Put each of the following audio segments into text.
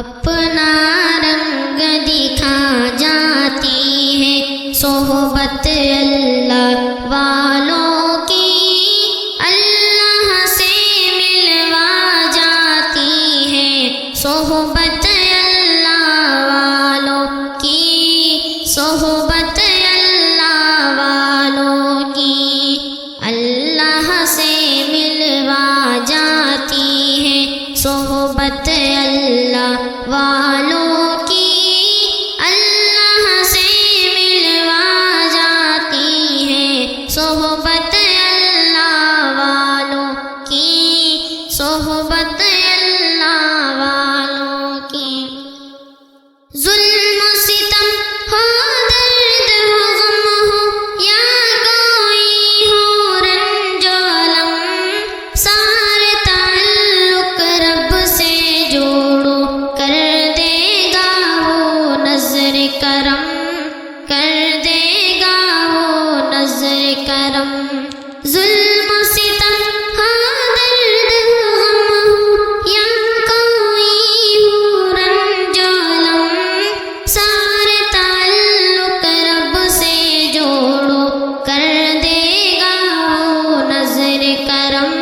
اپنا رنگ دکھا جاتی ہے صحبت اللہ والوں کی، اللہ سے ملوا جاتی ہے صحبت اللہ والوں کی، صحبت اللہ والوں کی، اللہ سے ملوا جاتی ہے صحبت اللہ والوں کی، اللہ سے ملوا جاتی ہے صحبت اللہ والوں کی، صحبت اللہ والوں کی۔ ظلم و ستم ہو، درد ہو، غم ہو، یا کوئی ہو رنج و الم، سارے تعلق رب سے جوڑو، کر دے گا وہ نظر کرم، کر دے گا وہ نظر کرم۔ ظلم و ستم ہو، درد ہو، غم ہو، یا کوئی ہو رنج و الم، سارے تعلق رب سے جوڑو، کر دے گا وہ نظر کرم،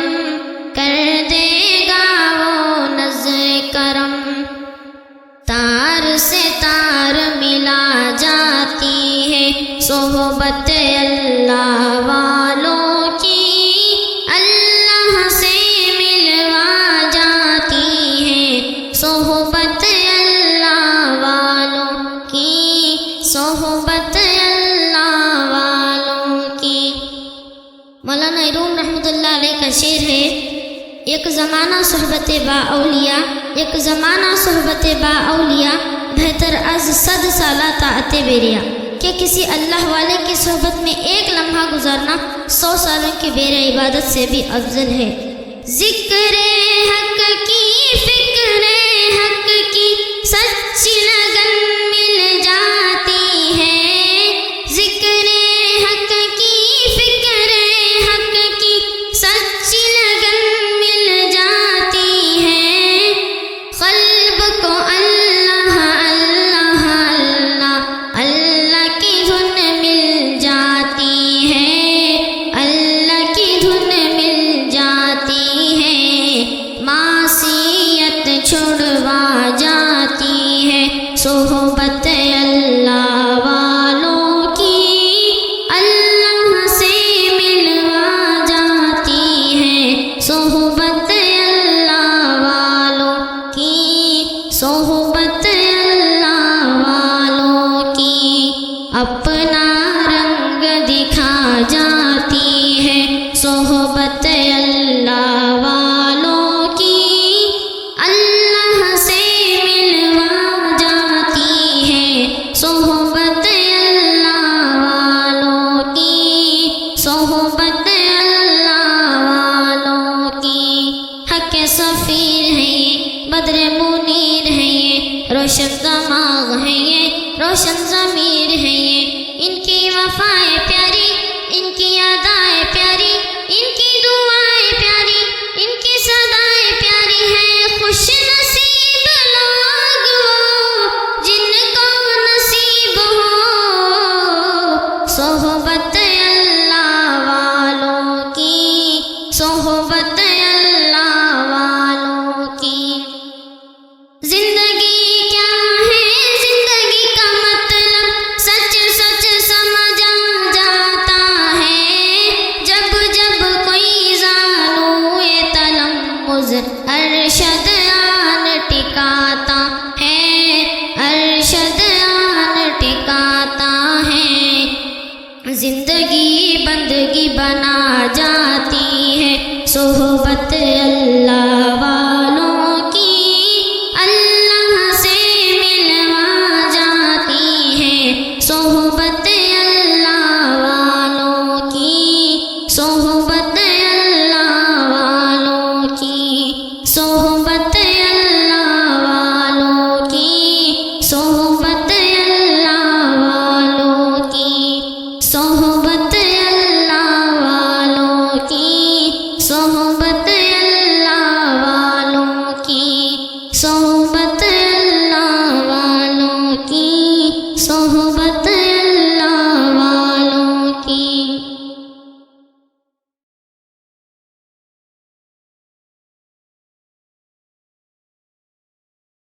کر دے گا وہ نظر کرم۔ تار سے تار ملا جاتی ہے صحبت اللہ والوں کی، اللہ سے ملوا جاتی ہے صحبت اللہ والوں کی، صحبت اللہ والوں کی۔ مولانا رحمتاللہ علیہ کا شعر ہے، ایک زمانہ صحبت با اولیاء، ایک زمانہ صحبت با اولیاء، بہتر از 100 سالہ طاعت بیریا، کہ کسی اللہ والے کی صحبت میں ایک لمحہ گزارنا 100 سالوں کی بیر عبادت سے بھی افضل ہے۔ ذکر حق کی، فکر حق کی سچی لگن مل جاتی ہے، ذکر حق کی، فکر حق کی سچی لگن مل جاتی ہے، قلب کو اللہ اللہ اللہ اللہ کی دھن مل جاتی ہے، اللہ کی دھن مل جاتی ہے، معصیت چھڑوا جاتی ہے صحبت اللہ والوں کی، اللہ سے ملوا جاتی ہے صحبت اللہ والوں کی، صحبت اللہ والوں کی۔ اپنا رنگ دکھا جاتی ہے صحبت اللہ والوں کی، اللہ سے ملوا جاتی ہے صحبت اللہ والوں کی، صحبت اللہ والوں کی۔ حق سفیر ہے یہ، بدر منیر ہے یہ، روشن دماغ ہے یہ، روشن ضمیر ہے یہ، ان کی وفائیں پیاری، ان کی ادائیں پیاری، ان کی دعائیں پیاری، ان کی صدائیں پیاری ہیں۔ خوش نصیب لوگ وہ جن کو نصیب ہو صحبت اللہ والوں کی، صحبت اللہ والوں کی۔ زندگی کیا ہے، زندگی کا مطلب سچ سچ سمجھا جاتا ہے، جب جب کوئی زانوئے تلمذ ارشد آن ٹکاتا ہے، ارشد آن ٹکاتا ہے۔ زندگی بندگی بنا جاتی ہے صحبت